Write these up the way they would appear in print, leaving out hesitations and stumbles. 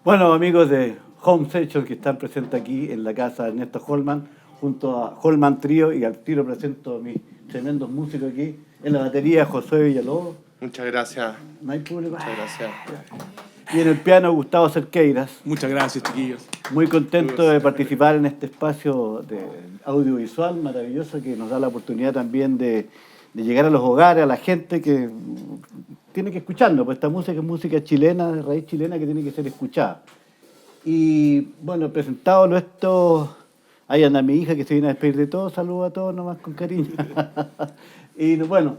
Bueno, amigos de Home Session que están presentes aquí en la casa de Ernesto Holman, junto a Holman Trío, y al tiro presento a mis tremendos músicos aquí. En la batería, Josué Villalobos. Muchas gracias. No hay público. Muchas gracias. Y en el piano, Gustavo Cerqueiras. Muchas gracias, chiquillos. Muy contento de participar en este espacio de audiovisual maravilloso que nos da la oportunidad también de llegar a los hogares, a la gente que tiene que escucharnos, pues esta música es música chilena, de raíz chilena, que tiene que ser escuchada. Y bueno, presentado esto, ahí anda mi hija que se viene a despedir de todos, saludos a todos nomás con cariño. Y bueno,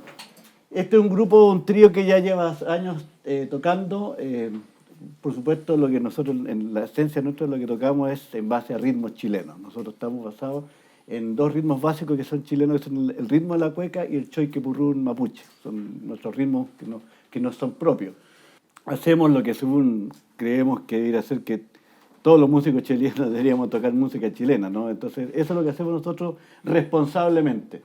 este es un grupo, un trío que ya lleva años tocando. Por supuesto, lo que nosotros, en la esencia nuestra, lo que tocamos es en base a ritmos chilenos. Nosotros estamos basados en dos ritmos básicos que son chilenos, que son el ritmo de la cueca y el choiquepurrún mapuche. Son nuestros ritmos que no son propios. Hacemos lo que según creemos que debería ser que todos los músicos chilenos deberíamos tocar música chilena, ¿no? Entonces, eso es lo que hacemos nosotros responsablemente.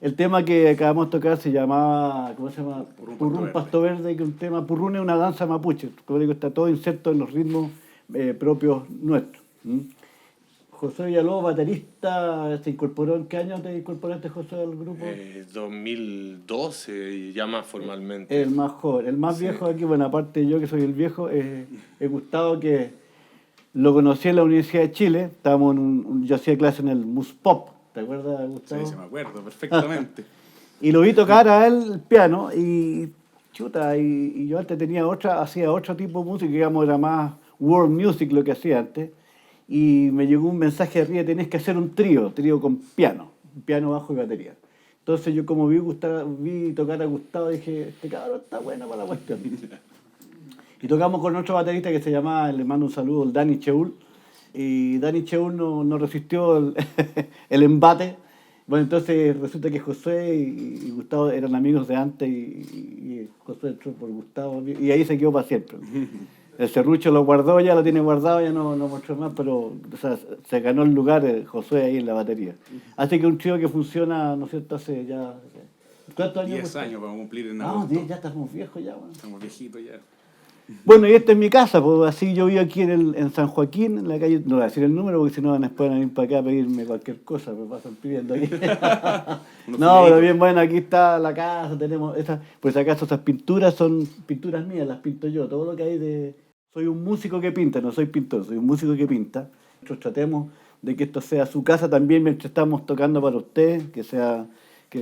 El tema que acabamos de tocar se llamaba, ¿cómo se llama? Purrún Pasto Verde, que es un tema, Purrún es una danza mapuche, como digo, está todo inserto en los ritmos propios nuestros. José Villalobos, baterista, ¿se incorporó? ¿En qué año te incorporaste, José, al grupo? 2012, ya más formalmente. El más joven, el más viejo aquí, bueno, aparte de yo que soy el viejo, he Gustavo, que lo conocí en la Universidad de Chile, estábamos yo hacía clase en el Muspop, ¿te acuerdas, Gustavo? Sí, me acuerdo perfectamente. Y lo vi tocar a él el piano y Chuta, y yo antes hacía otro tipo de música, digamos, era más world music lo que hacía antes, y me llegó un mensaje de arriba, tenés que hacer un trío con piano, bajo y batería. Entonces yo como vi tocar a Gustavo, dije, este cabrón está bueno para la cuestión. Y tocamos con otro baterista que se llamaba, le mando un saludo, el Dani Cheul, y Dani Cheul no resistió el embate. Bueno, entonces resulta que Josué y Gustavo eran amigos de antes y Josué entró por Gustavo y ahí se quedó para siempre. El serrucho lo guardó, ya lo tiene guardado, ya no mostró más, pero o sea, se ganó el lugar Josué ahí en la batería. Así que un trío que funciona, ¿no es cierto?, hace ya... ¿Cuántos años? 10 años vamos a cumplir en agosto. 10, ya estamos viejos ya. Bueno. Estamos viejitos ya. Bueno, y esta es mi casa, pues así yo vivo aquí en San Joaquín, en la calle, no voy a decir el número porque si no van a venir para acá a pedirme cualquier cosa, me pasan pidiendo aquí. No, pero bien, bueno, aquí está la casa, tenemos pues acaso esas pinturas son pinturas mías, las pinto yo, todo lo que hay de... Soy un músico que pinta, no soy pintor, soy un músico que pinta. Nosotros tratemos de que esto sea su casa también mientras estamos tocando para ustedes, que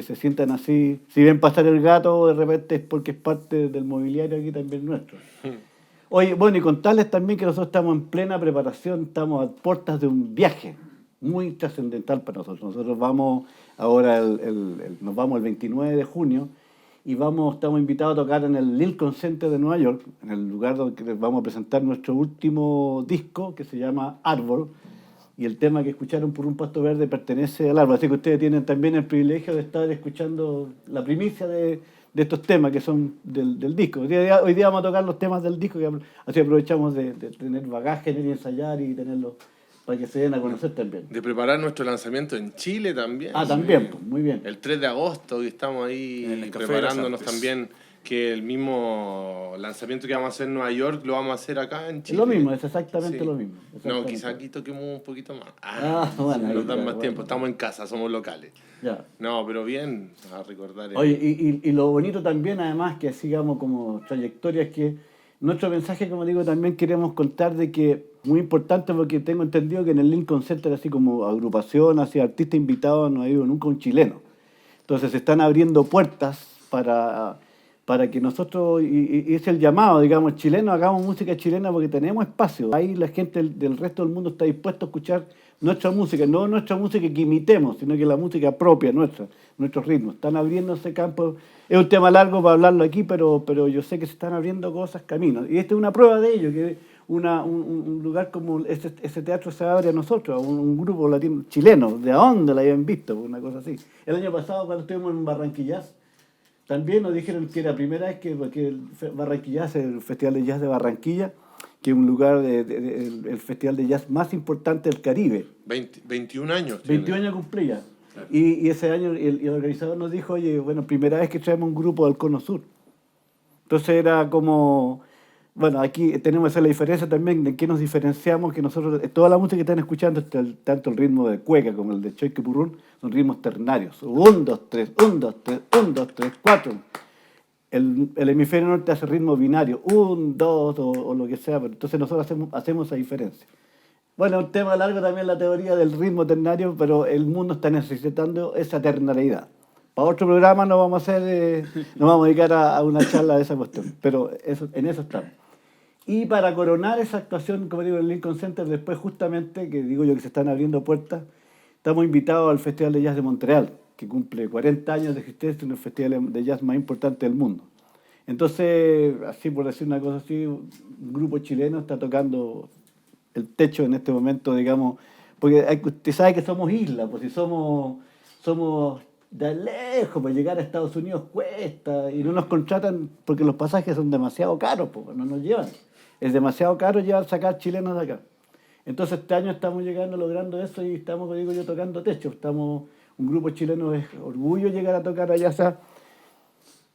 se sientan así. Si ven pasar el gato, de repente es porque es parte del mobiliario aquí también nuestro. Oye, bueno, y contarles también que nosotros estamos en plena preparación, estamos a puertas de un viaje muy trascendental para nosotros. Nosotros vamos ahora, nos vamos el 29 de junio y estamos invitados a tocar en el Lincoln Center de Nueva York, en el lugar donde vamos a presentar nuestro último disco que se llama Árbol. Y el tema que escucharon por un pasto verde pertenece al árbol. Así que ustedes tienen también el privilegio de estar escuchando la primicia de estos temas que son del disco. Hoy día vamos a tocar los temas del disco, así aprovechamos de tener bagaje y ensayar y tenerlo para que se den a conocer también. De preparar nuestro lanzamiento en Chile también. También, pues, muy bien. El 3 de agosto, y estamos ahí preparándonos también, que el mismo lanzamiento que vamos a hacer en Nueva York lo vamos a hacer acá en Chile. Es lo mismo, es exactamente lo mismo. No, quizá aquí toquemos un poquito más. Bueno, nos dan más tiempo, estamos en casa, somos locales. Ya. No, pero bien, a recordar. Oye, y lo bonito también, además, que sigamos como trayectoria, es que nuestro mensaje, como digo, también queremos contar de que, muy importante, porque tengo entendido que en el Lincoln Center, así como agrupación, así artista invitado, no ha ido nunca un chileno. Entonces se están abriendo puertas para que nosotros, y es el llamado, digamos, chileno, hagamos música chilena porque tenemos espacio. Ahí la gente del resto del mundo está dispuesto a escuchar nuestra música, no nuestra música que imitemos, sino que la música propia nuestra, nuestros ritmos. Están abriendo ese campo. Es un tema largo para hablarlo aquí, pero yo sé que se están abriendo cosas, caminos. Y esta es una prueba de ello, que un lugar como ese teatro se abre a nosotros, a un grupo latino, chileno, ¿de dónde la habían visto? Una cosa así. El año pasado, cuando estuvimos en Barranquillas, también nos dijeron que era la primera vez que el Barranquillas, el Festival de Jazz de Barranquilla, que es un lugar, el festival de jazz más importante del Caribe. 21 años. 21 años cumplía. Y ese año el organizador nos dijo, oye, bueno, primera vez que traemos un grupo del Cono Sur. Entonces era como, bueno, aquí tenemos esa la diferencia también de que nos diferenciamos, que nosotros, toda la música que están escuchando, tanto el ritmo de cueca como el de choique purrún, son ritmos ternarios. 1, 2, 3, 1, 2, 3, 1, 2, 3, 4. El hemisferio norte hace ritmo binario, 1, 2 o lo que sea, pero entonces nosotros hacemos esa diferencia. Bueno, un tema largo también la teoría del ritmo ternario, pero el mundo está necesitando esa ternariedad. Para otro programa nos vamos a dedicar a una charla de esa cuestión, pero en eso estamos. Y para coronar esa actuación, como digo, en el Lincoln Center, después justamente, que digo yo que se están abriendo puertas, estamos invitados al Festival de Jazz de Montreal, que cumple 40 años de existencia, uno de los festivales de jazz más importantes del mundo. Entonces, así por decir una cosa así, un grupo chileno está tocando el techo en este momento, digamos, porque usted sabe que somos isla, pues si somos de lejos, pues llegar a Estados Unidos cuesta, y no nos contratan porque los pasajes son demasiado caros, pues no nos llevan. Es demasiado caro sacar chilenos de acá. Entonces este año estamos logrando eso y estamos, como digo yo, tocando techo. Un grupo chileno es orgullo llegar a tocar allá.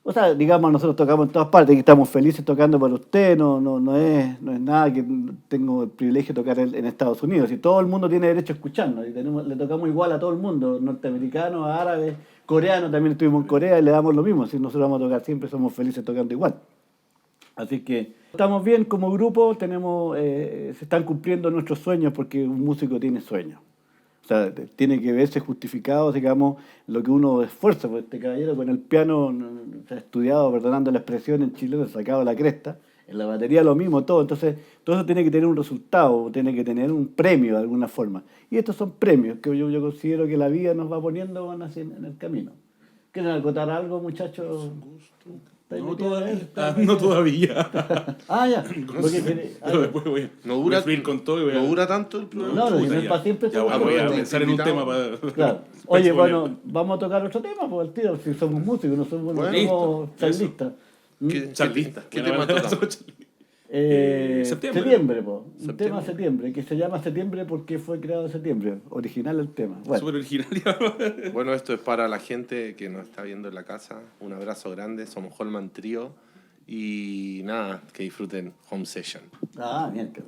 O sea, digamos, nosotros tocamos en todas partes y estamos felices tocando para usted. No es nada que tengo el privilegio de tocar en Estados Unidos. Y todo el mundo tiene derecho a escucharnos. Y le tocamos igual a todo el mundo, norteamericanos, árabes, coreanos. También estuvimos en Corea y le damos lo mismo. Si nosotros vamos a tocar siempre, somos felices tocando igual. Así que estamos bien como grupo, se están cumpliendo nuestros sueños porque un músico tiene sueños. O sea, tiene que verse justificado, digamos, lo que uno esfuerza. Porque este caballero con el piano se ha estudiado, perdonando la expresión, en Chile, se ha sacado la cresta. En la batería lo mismo, todo. Entonces, todo eso tiene que tener un resultado, tiene que tener un premio de alguna forma. Y estos son premios que yo considero que la vida nos va poniendo en el camino. ¿Quieren acotar algo, muchachos? No todavía. No todavía. Ya. Pero después no dura, con todo y no dura tanto el programa. No, es para siempre. Ya voy a pensar en un tema para... Claro. Oye, bueno, vamos a tocar otro tema, pues, el tiro, si somos músicos, no somos charlistas. Charlista. ¿Qué tema tocamos? Septiembre, un tema septiembre, que se llama Septiembre porque fue creado en septiembre. Original el tema. Bueno. Súper original. Bueno, esto es para la gente que nos está viendo en la casa. Un abrazo grande. Somos Holman Trio. Y nada, que disfruten Home Session. Bien, que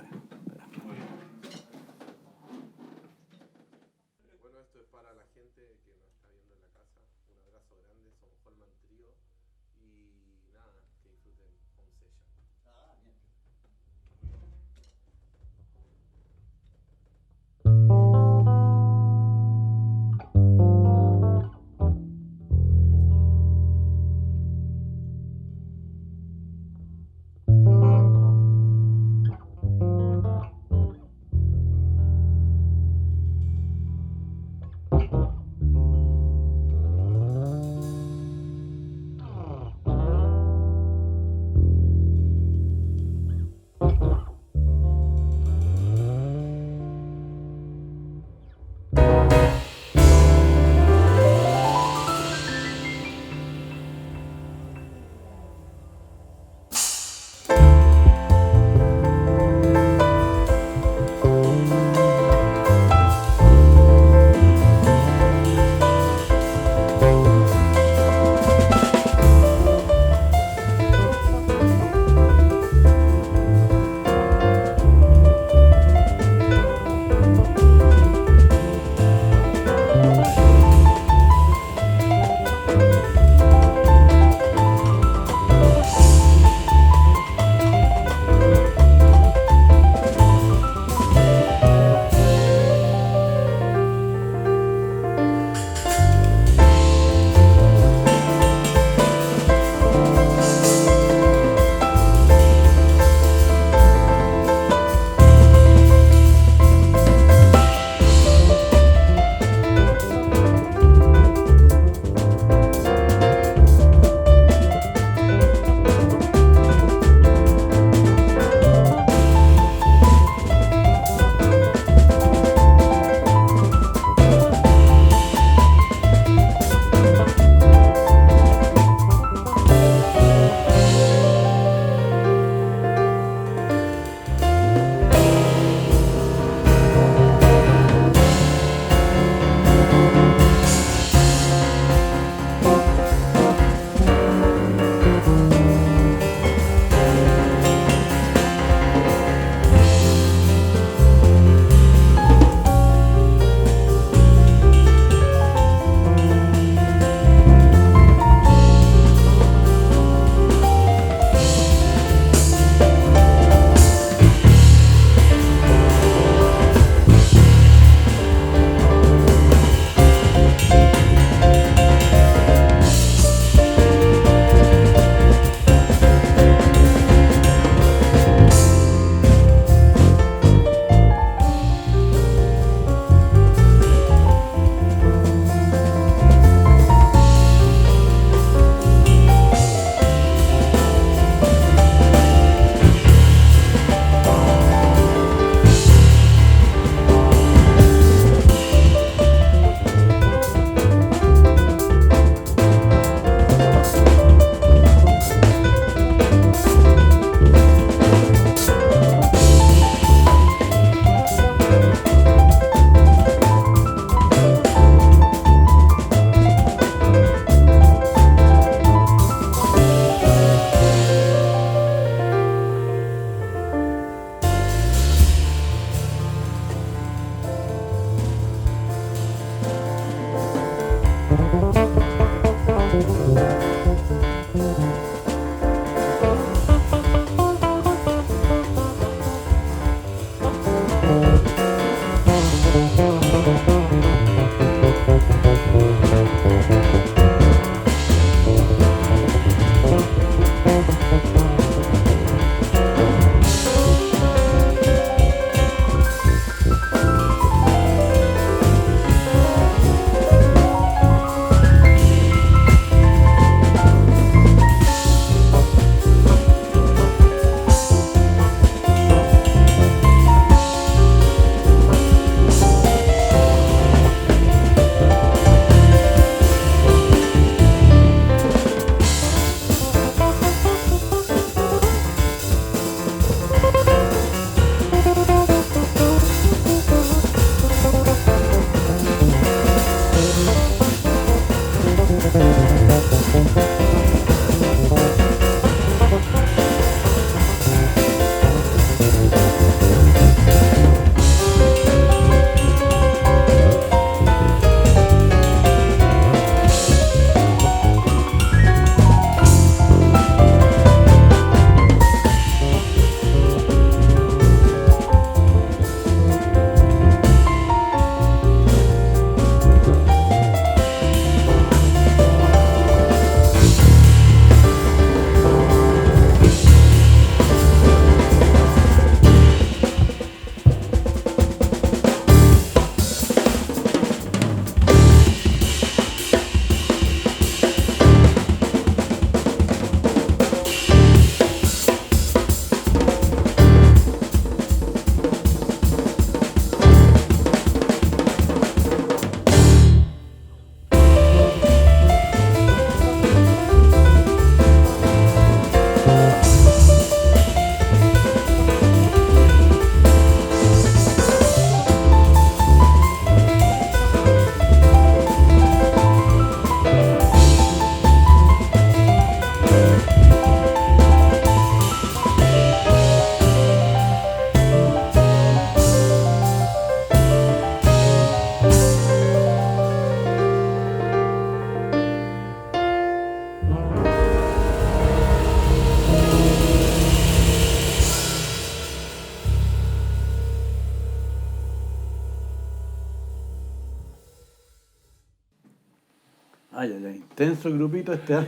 Ay, intenso grupito este año.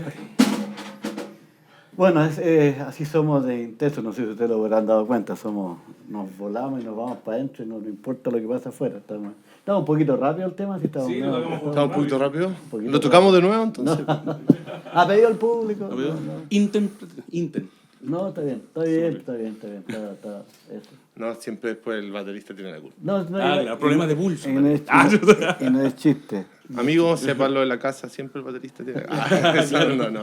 Bueno, así somos de intensos, no sé si ustedes lo habrán dado cuenta, nos volamos y nos vamos para adentro y no nos importa lo que pasa afuera. Estamos un poquito rápido el tema, ¿Estamos un poquito rápido? poquito ¿Lo tocamos de nuevo entonces? ¿Ha pedido al público? Inten. No, está bien. Eso. No, siempre después el baterista tiene la culpa. No, problemas de pulso. Y no es chiste. Amigos, sépanlo de la casa, siempre el baterista tiene no.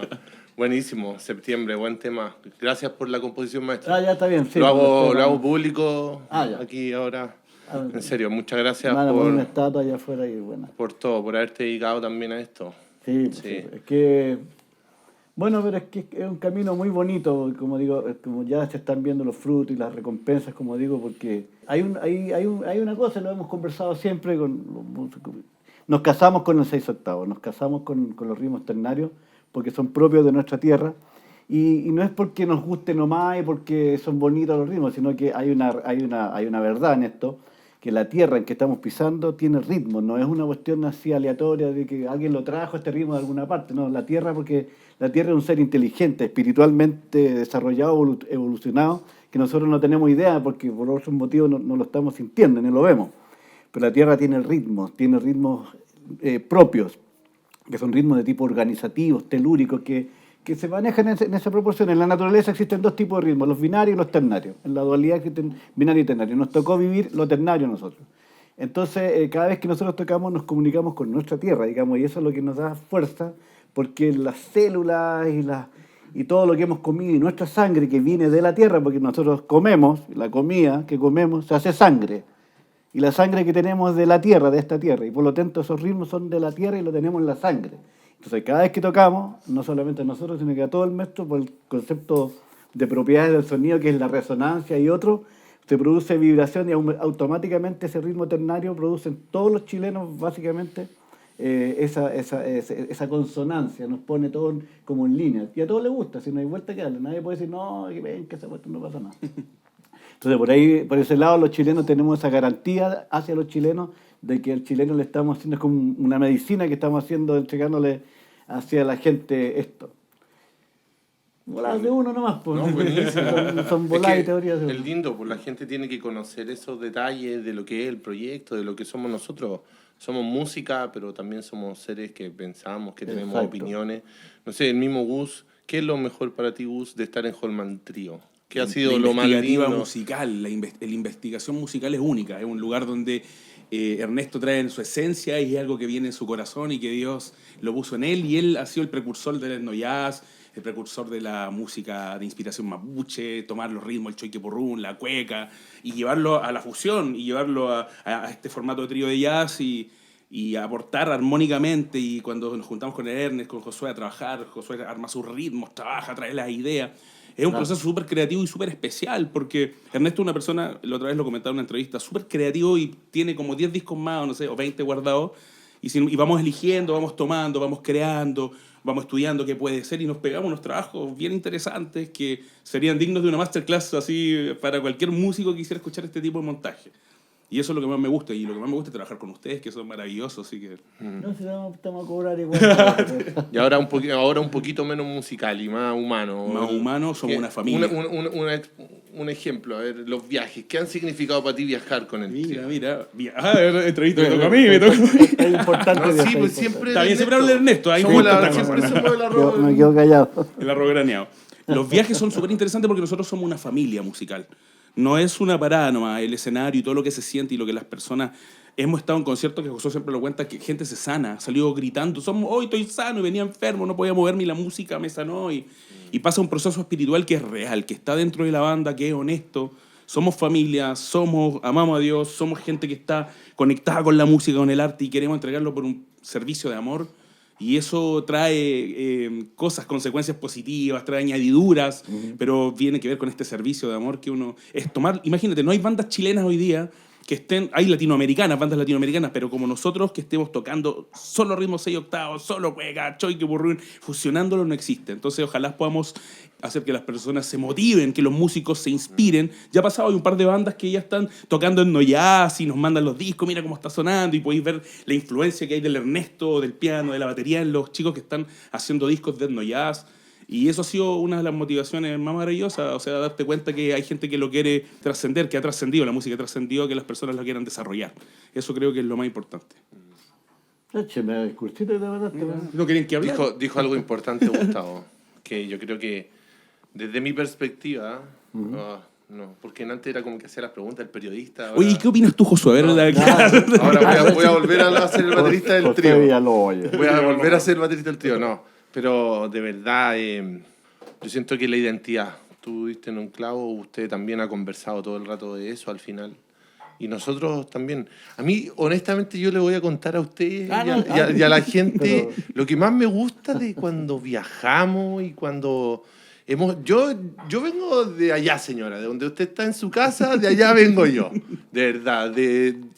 Buenísimo, septiembre, buen tema. Gracias por la composición, maestro. Ya está bien. Sí, lo hago público ya. aquí ahora. En serio, muchas gracias por una estatua allá afuera y buena. Por todo, por haberte dedicado también a esto. Sí. Es que... Bueno, pero es que es un camino muy bonito, como digo, como ya se están viendo los frutos y las recompensas, como digo, porque hay una cosa, lo hemos conversado siempre con los músicos. Nos casamos con el 6/8, nos casamos con los ritmos ternarios, porque son propios de nuestra tierra, y no es porque nos guste nomás y porque son bonitos los ritmos, sino que hay una verdad en esto, que la tierra en que estamos pisando tiene ritmo, no es una cuestión así aleatoria de que alguien lo trajo este ritmo de alguna parte, no, la tierra es un ser inteligente, espiritualmente desarrollado, evolucionado, que nosotros no tenemos idea porque por otros motivos no lo estamos sintiendo, ni lo vemos. Pero la tierra tiene ritmos propios, que son ritmos de tipo organizativos, telúricos, que se manejan en esa proporción. En la naturaleza existen dos tipos de ritmos, los binarios y los ternarios. En la dualidad existen binario y ternario. Nos tocó vivir lo ternario a nosotros. Entonces, cada vez que nosotros tocamos, nos comunicamos con nuestra tierra, digamos, y eso es lo que nos da fuerza, porque las células y todo lo que hemos comido y nuestra sangre que viene de la tierra, porque nosotros comemos, la comida que comemos se hace sangre. Y la sangre que tenemos es de la tierra, de esta tierra, y por lo tanto esos ritmos son de la tierra y lo tenemos en la sangre. Entonces cada vez que tocamos, no solamente a nosotros, sino que a todo el maestro, por el concepto de propiedades del sonido, que es la resonancia y otro, se produce vibración y automáticamente ese ritmo ternario produce en todos los chilenos básicamente esa consonancia, nos pone todo como en línea. Y a todos les gusta, si no hay vuelta que darle. Nadie puede decir, no, que ven, que esa vuelta no pasa nada. Entonces, por ese lado, los chilenos tenemos esa garantía hacia los chilenos de que al chileno le estamos haciendo, es como una medicina que estamos haciendo, entregándole hacia la gente esto. Voladas de uno nomás, pues. No, buenísimo. Son voladas y teorías de uno. Es lindo, pues la gente tiene que conocer esos detalles de lo que es el proyecto, de lo que somos nosotros. Somos música, pero también somos seres que pensamos, que tenemos opiniones. No sé, el mismo Gus, ¿qué es lo mejor para ti, Gus, de estar en Holman Trío? ¿Qué ha sido lo más lindo? Musical, la investigación musical es única, es un lugar donde Ernesto trae en su esencia y es algo que viene en su corazón y que Dios lo puso en él, y él ha sido el precursor del etno-jazz, el precursor de la música de inspiración mapuche, tomar los ritmos, el choiquepurrún, la cueca, y llevarlo a la fusión, y llevarlo a este formato de trío de jazz y aportar armónicamente. Y cuando nos juntamos con Ernest, con Josué a trabajar, Josué arma sus ritmos, trabaja, trae las ideas. Es un proceso súper creativo y súper especial, porque Ernesto es una persona, la otra vez lo comentaba en una entrevista, súper creativo y tiene como 10 discos más, o no sé, o 20 guardados, y vamos eligiendo, vamos tomando, vamos creando, vamos estudiando qué puede ser, y nos pegamos unos trabajos bien interesantes que serían dignos de una masterclass así para cualquier músico que quisiera escuchar este tipo de montaje. Y eso es lo que más me gusta, y lo que más me gusta es trabajar con ustedes, que son maravillosos, así que... No, si estamos a cobrar igual. Y ahora un poquito menos musical y más humano. Más humano, somos una familia. Un ejemplo, a ver, los viajes. ¿Qué han significado para ti viajar con el trío? Mira. Entrevista me toca a mí, me toca. Es importante. No, sí, pues siempre... Está bien, siempre habla de Ernesto. Ahí siempre somos el arroz. Me quedo callado. El arroz graneado. Los viajes son súper interesantes porque nosotros somos una familia musical. No es una parada nomás, el escenario y todo lo que se siente y lo que las personas... Hemos estado en conciertos que José siempre lo cuenta, que gente se sana, salió gritando, hoy estoy sano y venía enfermo, no podía moverme y la música me sanó. Y pasa un proceso espiritual que es real, que está dentro de la banda, que es honesto. Somos familia, amamos a Dios, somos gente que está conectada con la música, con el arte, y queremos entregarlo por un servicio de amor. Y eso trae consecuencias positivas, trae añadiduras, pero viene que ver con este servicio de amor que uno... es tomar. Imagínate, no hay bandas chilenas hoy día que estén... Hay bandas latinoamericanas, pero como nosotros que estemos tocando solo ritmo 6/8, solo cueca, choiquepurrún, fusionándolo no existe. Entonces ojalá podamos hacer que las personas se motiven, que los músicos se inspiren. Ya ha pasado, hay un par de bandas que ya están tocando en no jazz y nos mandan los discos, mira cómo está sonando, y podéis ver la influencia que hay del Ernesto, del piano, de la batería en los chicos que están haciendo discos de no jazz. Y eso ha sido una de las motivaciones más maravillosas, o sea, darte cuenta que hay gente que lo quiere trascender, que ha trascendido, la música ha trascendido, que las personas lo quieran desarrollar. Eso creo que es lo más importante. Écheme el cursito de verdad. ¿No quieren que hable? Dijo algo importante, Gustavo, que yo creo que desde mi perspectiva, no, porque antes era como que hacía las preguntas el periodista. Ahora, Oye, ¿qué opinas tú, Josué? ahora voy a volver a ser el baterista del trío. Voy a volver a ser el baterista del trío, no. Pero de verdad, yo siento que la identidad, tú diste en un clavo, usted también ha conversado todo el rato de eso al final. Y nosotros también. A mí, honestamente, yo le voy a contar a usted y a la gente lo que más me gusta de cuando viajamos y cuando yo vengo de allá, señora, de donde usted está en su casa, de allá vengo yo. De verdad.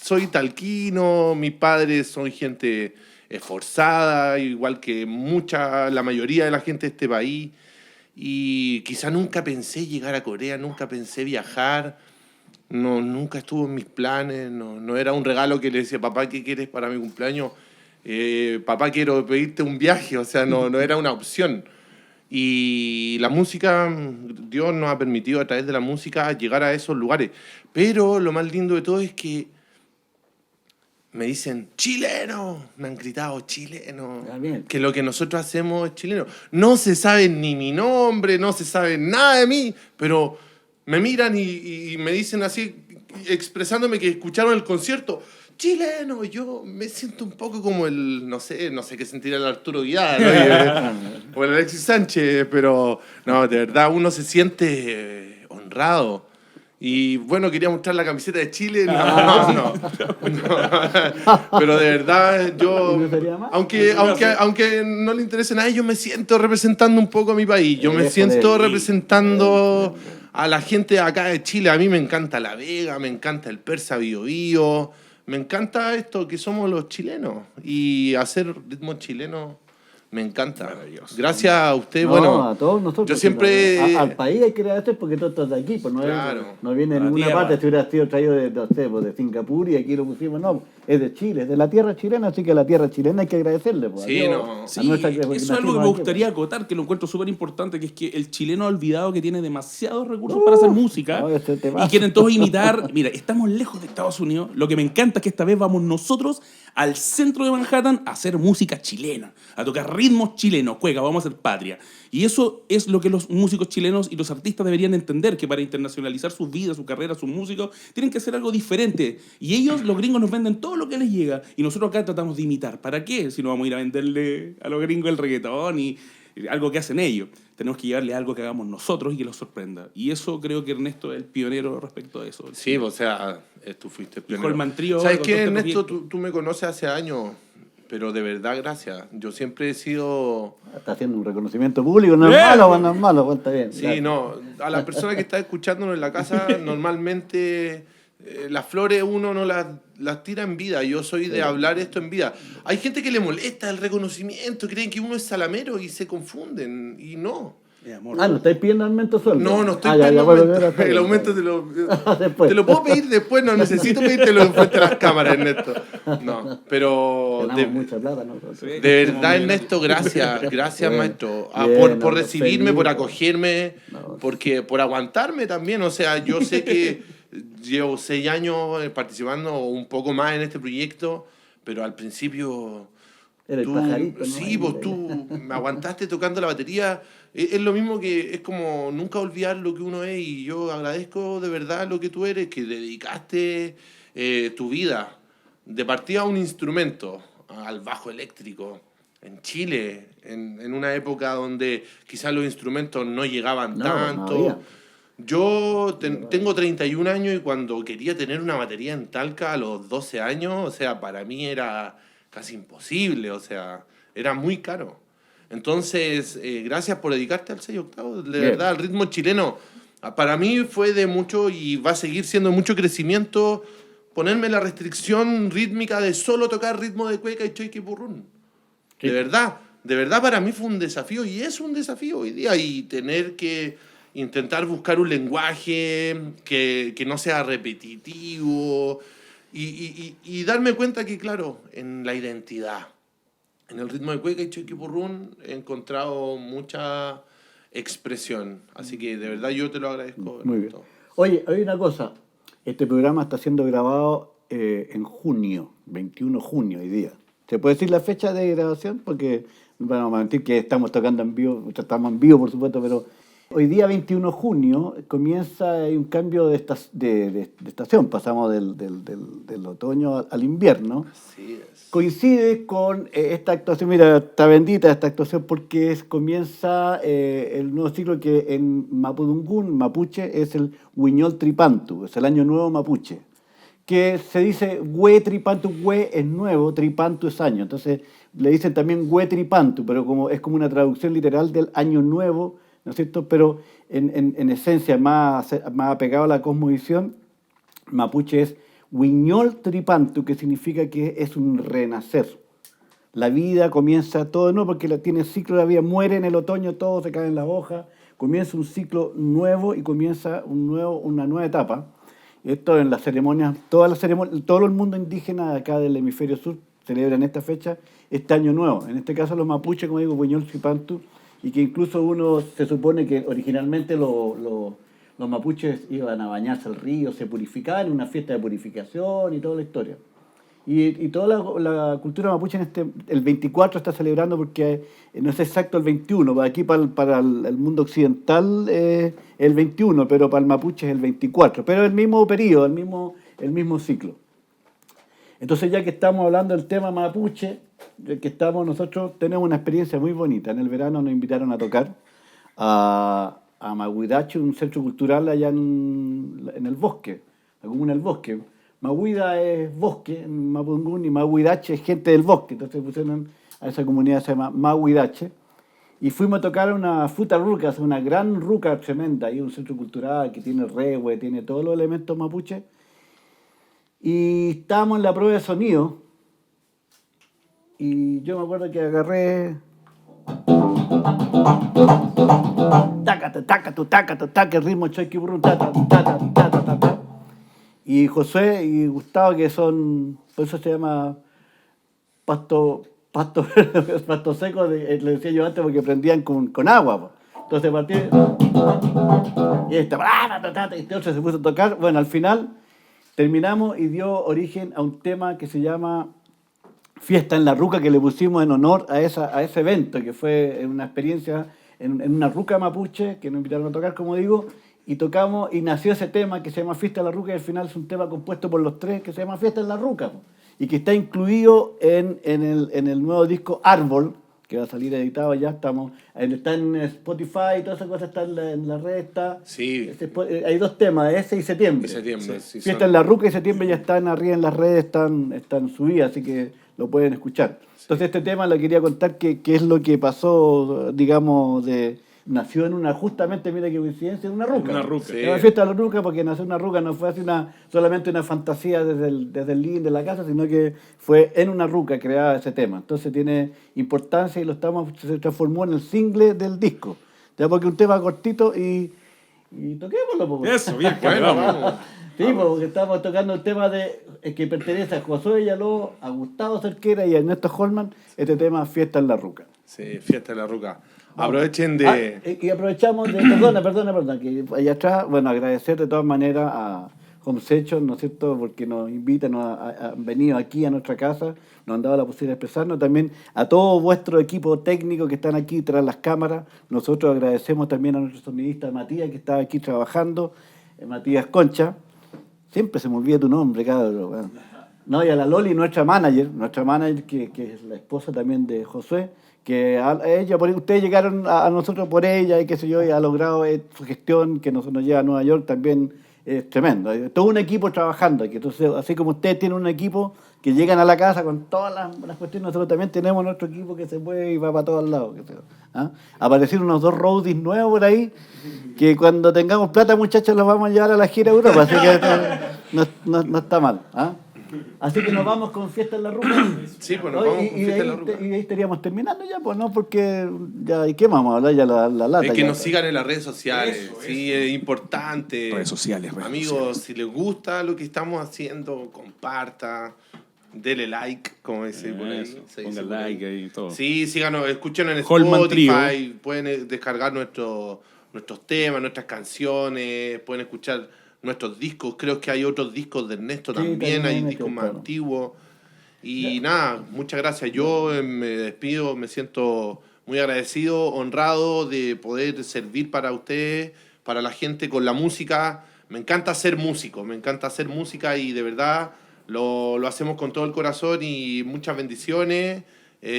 Soy talquino, mis padres son gente esforzada, igual que la mayoría de la gente de este país. Y quizá nunca pensé llegar a Corea, nunca pensé viajar. No, nunca estuvo en mis planes, no era un regalo que le decía, papá, ¿qué quieres para mi cumpleaños? Papá, quiero pedirte un viaje, o sea, no era una opción. Y la música, Dios nos ha permitido a través de la música llegar a esos lugares. Pero lo más lindo de todo es que me dicen, chileno, me han gritado, chileno, que lo que nosotros hacemos es chileno. No se sabe ni mi nombre, no se sabe nada de mí, pero me miran y me dicen así, expresándome que escucharon el concierto, chileno. Yo me siento un poco como no sé qué sentirá el Arturo Vidal, ¿no? O el Alexis Sánchez, pero no, de verdad uno se siente honrado. Y bueno, quería mostrar la camiseta de Chile, no. Pero de verdad, yo, aunque no le interese nada, yo me siento representando un poco a mi país. Yo me siento representando a la gente acá de Chile. A mí me encanta La Vega, me encanta el Persa Biobío, me encanta esto que somos los chilenos. Y hacer ritmo chileno me encanta. Gracias a usted. Bueno, a todos nosotros. Yo siempre... Al país hay que agradecer porque tú estás de aquí. Pues no viene de ninguna parte. Si hubiera sido traído de Singapur y aquí lo pusimos. No, es de Chile, es de la tierra chilena. Así que a la tierra chilena hay que agradecerle. Pues, sí, eso es algo que me gustaría acotar, que lo encuentro súper importante, que es que el chileno ha olvidado que tiene demasiados recursos para hacer música y quieren todos imitar. Mira, estamos lejos de Estados Unidos. Lo que me encanta es que esta vez vamos nosotros al centro de Manhattan a hacer música chilena, a tocar ritmos chilenos, cueca, vamos a hacer patria. Y eso es lo que los músicos chilenos y los artistas deberían entender, que para internacionalizar sus vidas, su carrera, sus músicos, tienen que hacer algo diferente. Y ellos, los gringos, nos venden todo lo que les llega y nosotros acá tratamos de imitar. ¿Para qué? Si no vamos a ir a venderle a los gringos el reggaetón y algo que hacen ellos. Tenemos que llevarle algo que hagamos nosotros y que los sorprenda. Y eso creo que Ernesto es el pionero respecto a eso. Sí, o sea, tú fuiste el pionero. Colman Trío, ¿sabes qué, Ernesto? Tú me conoces hace años, pero de verdad, gracias. Yo siempre he sido... Está haciendo un reconocimiento público, no es malo, está bien. Sí, no, a la persona que está escuchándonos en la casa, normalmente las flores uno no las tira en vida. Yo soy de hablar esto en vida. Hay gente que le molesta el reconocimiento, creen que uno es salamero y se confunden, y no. ¿no estáis pidiendo aumento de sueldo? No estoy pidiendo aumento. El aumento te lo puedo pedir después, no necesito pedírtelo frente a las cámaras, Ernesto. No, pero mucha plata, ¿no? De verdad, Ernesto, gracias maestro, por recibirme, por acogerme, por aguantarme también. O sea, yo sé que llevo 6 años participando un poco más en este proyecto, pero al principio... Era el pajarito, ¿no? Sí, pues tú me aguantaste tocando la batería. Es lo mismo, que es como nunca olvidar lo que uno es, y yo agradezco de verdad lo que tú eres, que dedicaste tu vida de partida a un instrumento, al bajo eléctrico, en Chile, en una época donde quizás los instrumentos no llegaban tanto. Yo tengo 31 años y cuando quería tener una batería en Talca a los 12 años, o sea, para mí era casi imposible, o sea, era muy caro. Entonces, gracias por dedicarte al 6/8, de verdad, al ritmo chileno. Para mí fue de mucho y va a seguir siendo de mucho crecimiento ponerme la restricción rítmica de solo tocar ritmo de cueca y choique y purrún. De verdad, de verdad para mí fue un desafío y es un desafío hoy día y tener que intentar buscar un lenguaje que no sea repetitivo y darme cuenta que, claro, en la identidad, en el ritmo de cueca y choquipurrún he encontrado mucha expresión. Así que de verdad yo te lo agradezco. Muy bien. Oye, hay una cosa. Este programa está siendo grabado en junio, 21 de junio hoy día. ¿Se puede decir la fecha de grabación? Porque vamos a mentir que estamos tocando en vivo, estamos en vivo por supuesto, pero hoy día 21 de junio comienza un cambio de estación. Pasamos del otoño al invierno. Así es. Coincide con esta actuación, mira, está bendita esta actuación porque comienza el nuevo ciclo que en Mapudungún, mapuche, es el Huiñol Tripantu, es el año nuevo mapuche, que se dice Hue Tripantu, Hue es nuevo, Tripantu es año, entonces le dicen también Hue Tripantu, pero es como una traducción literal del año nuevo, ¿no es cierto? Pero en esencia más apegado a la cosmovisión, mapuche es Huiñol Tripantu, que significa que es un renacer. La vida comienza todo nuevo porque tiene ciclo de la vida, muere en el otoño, todo se cae en las hojas, comienza un ciclo nuevo y comienza una nueva etapa. Esto en las ceremonias, todo el mundo indígena acá del hemisferio sur celebran esta fecha, este año nuevo. En este caso los mapuches, como digo, Huiñol Tripantu, y que incluso uno se supone que originalmente los mapuches iban a bañarse al río, se purificaban en una fiesta de purificación y toda la historia. Y toda la cultura mapuche el 24 está celebrando porque no es exacto el 21, aquí para el mundo occidental es el 21, pero para el mapuche es el 24, pero el mismo periodo, el mismo ciclo. Entonces ya que estamos hablando del tema mapuche, nosotros tenemos una experiencia muy bonita. En el verano nos invitaron a tocar a Mahuidache, un centro cultural allá en el bosque, la comuna del bosque. Mahuida es bosque en Mapudungún y Mahuidache es gente del bosque, entonces pusieron a esa comunidad que se llama Mahuidache. Y fuimos a tocar una fruta ruca, una gran ruca tremenda, ahí un centro cultural que tiene rehue, tiene todos los elementos mapuche. Y estábamos en la prueba de sonido y yo me acuerdo que agarré taca, el ritmo choiquiburrún, ta. Y José y Gustavo, que son, por eso se llama pasto seco, le decía yo antes, porque prendían con agua. Entonces partí y este otro se puso a tocar. Bueno, al final terminamos y dio origen a un tema que se llama Fiesta en la Ruca, que le pusimos en honor a ese evento, que fue una experiencia en una ruca mapuche, que nos invitaron a tocar, como digo, y tocamos, y nació ese tema que se llama Fiesta en la Ruca, y al final es un tema compuesto por los tres, que se llama Fiesta en la Ruca, y que está incluido en el nuevo disco Árbol, que va a salir editado ya, está en Spotify y todas esas cosas, está en la red, está. Sí. Hay dos temas, ese y Septiembre. Sí, Fiesta en la Ruca y Septiembre ya están arriba en las redes, están subidas, así que lo pueden escuchar. Entonces este tema le quería contar qué es lo que pasó, digamos, nació justamente, mira qué coincidencia, en una ruca. Una ruca. Sí. Era Fiesta de la Ruca porque nació una ruca, no fue así solamente una fantasía desde el living de la casa, sino que fue en una ruca creada ese tema. Entonces tiene importancia y se transformó en el single del disco. Ya porque un tema cortito y toquémoslo. Pues. Eso, bien, vamos. Sí, porque estamos tocando el tema que pertenece a Josué Villalobos, a Gustavo Cerquera y a Ernesto Holman, este tema Fiesta en la Ruca. Sí, Fiesta en la Ruca. Aprovechen de... y aprovechamos de... Perdona, que allá atrás, bueno, agradecer de todas maneras a Home Session, ¿no es cierto?, porque nos invitan, han venido aquí a nuestra casa, nos han dado la posibilidad de expresarnos, también a todo vuestro equipo técnico que están aquí tras las cámaras. Nosotros agradecemos también a nuestro sonidista Matías, que está aquí trabajando, Matías Concha. Siempre se me olvida tu nombre, cabrón. Bueno. No, y a la Loli, nuestra manager, que es la esposa también de Josué, que ustedes llegaron a nosotros por ella y qué sé yo, y ha logrado su gestión que nos lleva a Nueva York también es tremendo. Hay todo un equipo trabajando aquí. Entonces, así como ustedes tienen un equipo que llegan a la casa con todas las cuestiones, nosotros también tenemos nuestro equipo que se mueve y va para todos lados. Aparecieron unos 2 roadies nuevos por ahí, que cuando tengamos plata, muchachos, los vamos a llevar a la gira a Europa, así que no está mal. Así que nos vamos con Fiesta en la Ruca. Sí, pues nos vamos con y Fiesta de en la ahí, Ruca. y de ahí estaríamos terminando ya, pues no, porque ya, ¿y qué vamos a hablar? Ya la lata. Es que ya. nos sigan en las redes sociales, Eso, sí, es importante. Redes sociales. Amigos, si les gusta lo que estamos haciendo, comparta, dele like, como dice por ahí. Eso, se dice pongan por ahí. like ahí y todo. Sí, síganos, escúchenos en Holman Trio. Spotify, pueden descargar nuestros temas, nuestras canciones, pueden escuchar nuestros discos. Creo que hay otros discos de Ernesto Sí, también, hay también, discos más claro. antiguos. Y nada, muchas gracias. Yo me despido, me siento muy agradecido, honrado de poder servir para ustedes, para la gente con la música. Me encanta ser músico, y de verdad lo hacemos con todo el corazón y muchas bendiciones.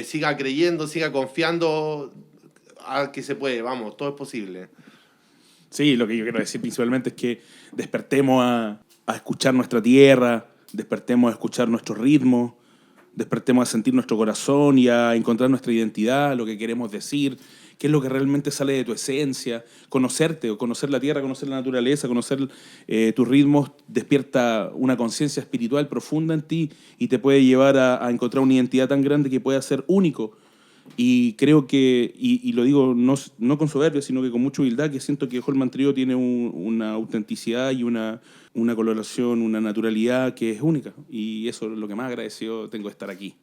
Siga creyendo, siga confiando a que se puede, vamos, todo es posible. Sí, lo que yo quiero decir principalmente es que despertemos a escuchar nuestra tierra, despertemos a escuchar nuestros ritmos, despertemos a sentir nuestro corazón y a encontrar nuestra identidad, lo que queremos decir, qué es lo que realmente sale de tu esencia. Conocerte, o conocer la tierra, conocer la naturaleza, conocer tus ritmos, despierta una conciencia espiritual profunda en ti y te puede llevar a encontrar una identidad tan grande que pueda ser único. Y creo que, y lo digo no con soberbia, sino que con mucha humildad, que siento que Holman Trio tiene una autenticidad y una coloración, una naturalidad que es única. Y eso es lo que más agradecido tengo de estar aquí.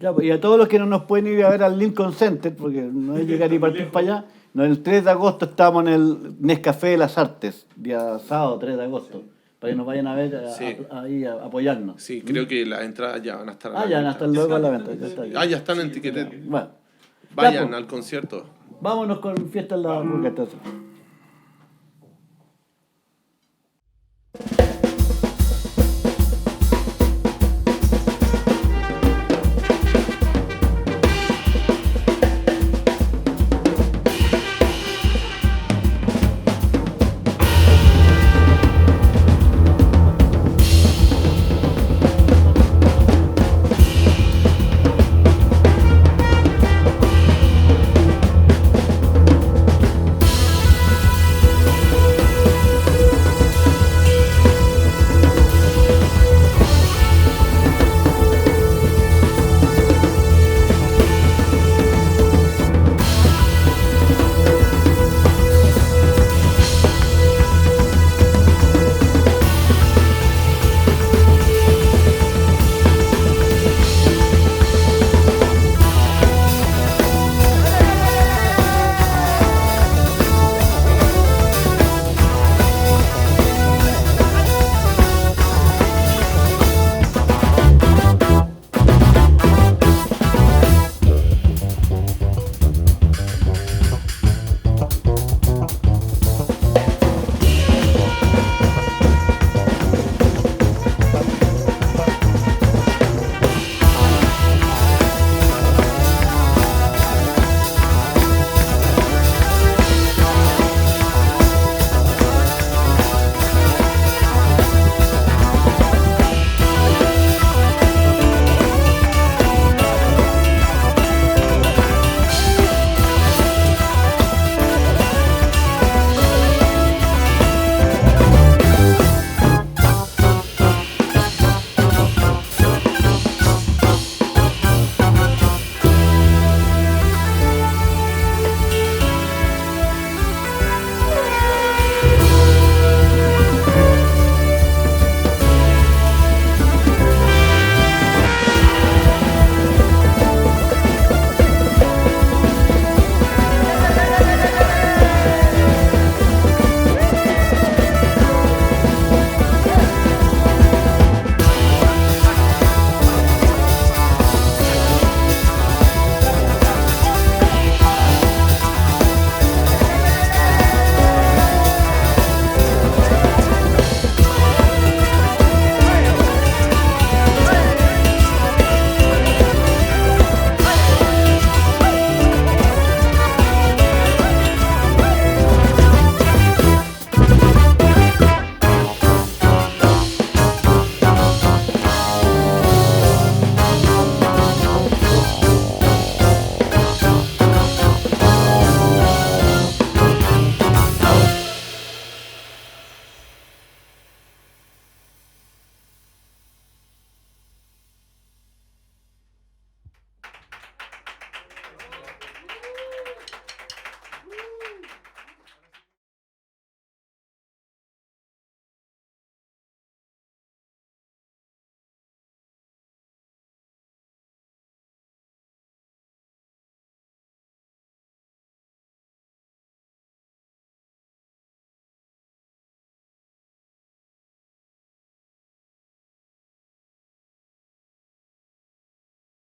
Ya, pues, y a todos los que no nos pueden ir a ver al Lincoln Center, porque no es llegar y partir para allá, no, el 3 de agosto estamos en el Nescafé de las Artes, día sábado 3 de agosto, para que nos vayan a ver Sí. ahí a apoyarnos. Sí, creo que las entradas ya van a estar a la Ya, venta. hasta luego a la venta. Ya está bien. Ya están en Tiquetet. Bueno, Vayan ya, pues, al concierto. vámonos con Fiesta en la Ruca entonces.